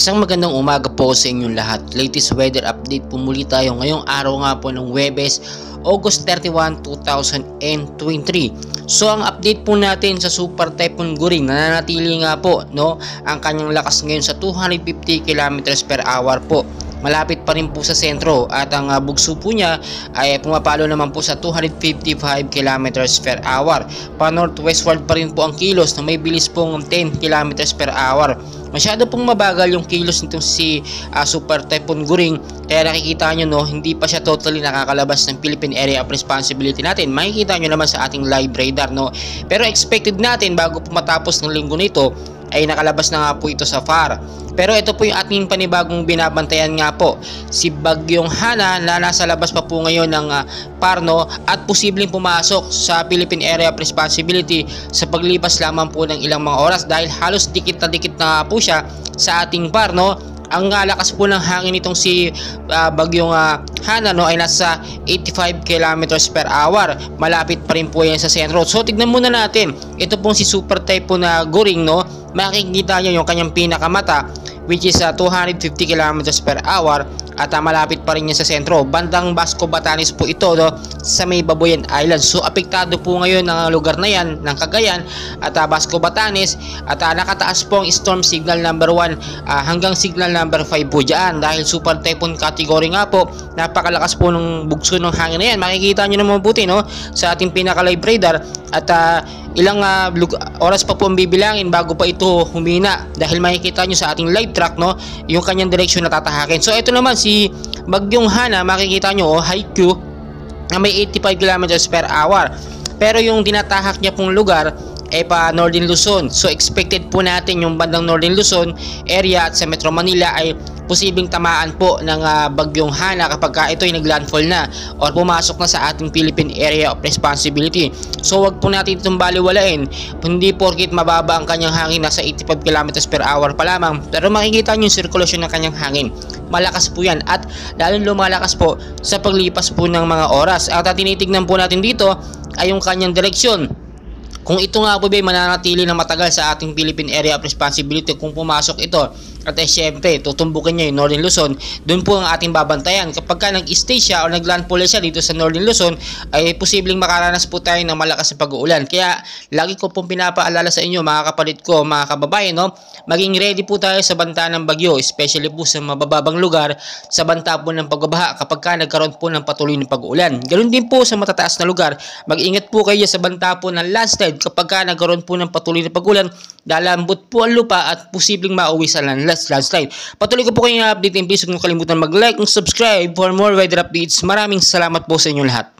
Isang magandang umaga po sa inyong lahat. Latest weather update po muli tayo ngayong araw nga po ng Huwebes, August 31, 2023. So ang update po natin sa Super Typhoon Goring, nananatili nga po ang kanyang lakas ngayon sa 250 km per hour po. Malapit pa rin po sa sentro at ang bugso po niya ay pumapalo naman po sa 255 km per hour. Pa northwestward pa rin po ang kilos na may bilis pong 10 km per hour. Masyado pong mabagal yung kilos nitong si Super Typhoon Goring, kaya nakikita nyo hindi pa siya totally nakakalabas ng Philippine Area of Responsibility natin. Makikita nyo naman sa ating live radar pero expected natin bago po matapos ng linggo nito ay nakalabas na nga po ito sa FAR. Pero ito po yung ating panibagong binabantayan nga po, si Bagyong Hana na nasa labas pa po ngayon ng FAR at posibleng pumasok sa Philippine Area of Responsibility sa paglipas lamang po ng ilang mga oras dahil halos dikit na po siya sa ating FAR. Ang lakas po ng hangin nitong si Bagyong Hana ay nasa 85 km per hour. Malapit pa rin po yan sa sentro. So tignan muna natin, ito pong si Super Typhoon Goring, makikita nyo yung kanyang pinakamata, which is 250 km per hour at malapit pa rin niya sa sentro. Bandang Basco Batanes po ito sa may Babuyan Island. So apektado po ngayon ang lugar na yan ng Cagayan at Basco Batanes at nakataas po ang storm signal number 1 hanggang signal number 5 po dyan dahil Super Typhoon category nga po. Napakalakas po ng bugso ng hangin na yan. Makikita nyo naman po sa ating pinaka live radar at ilang oras pa po ang bibilangin bago pa ito humina dahil makikita nyo sa ating live track yung kanyang direksyon na tatahakin. So ito naman si Bagyong Hana, makikita nyo high Q na may 85 km per hour, pero yung tinatahak niya pong lugar ay pa Northern Luzon. So expected po natin yung bandang Northern Luzon area at sa Metro Manila ay posibleng tamaan po ng Bagyong Hana kapag ito ay naglandfall na or pumasok na sa ating Philippine Area of Responsibility. So wag po natin itong baliwalain, hindi porkit mababa ang kanyang hangin, nasa 85 km per hour pa lamang, pero makikita nyo yung sirkulasyon ng kanyang hangin. Malakas po yan at lalong lumalakas po sa paglipas po ng mga oras. At tinitignan po natin dito ay yung kanyang direksyon. Kung ito nga po ba mananatili na matagal sa ating Philippine Area of Responsibility, kung pumasok ito at syempre tutumbukin niya yung Northern Luzon, doon po ang ating babantayan. Kapag ka nag-stay siya o naglandfall siya dito sa Northern Luzon ay posibleng makaranas po tayo ng malakas na pag-uulan. Kaya lagi ko pong pinapaalala sa inyo mga kapalit ko, mga kababayan, maging ready po tayo sa banta ng bagyo, especially po sa mabababang lugar, sa banta po ng pagbabaha kapag ka nagkaroon po ng patuloy ng pag-uulan. Ganoon din po sa matataas na lugar, mag-ingat po kayo sa banta po ng landslide kapag ka nagkaroon po ng patuloy na pag-uulan. Lalambot po ang lupa at posibleng mauwi sa landslide. Patuloy ko po kayong update, and please huwag niyo kalimutan mag-like and subscribe for more weather updates. Maraming salamat po sa inyo lahat.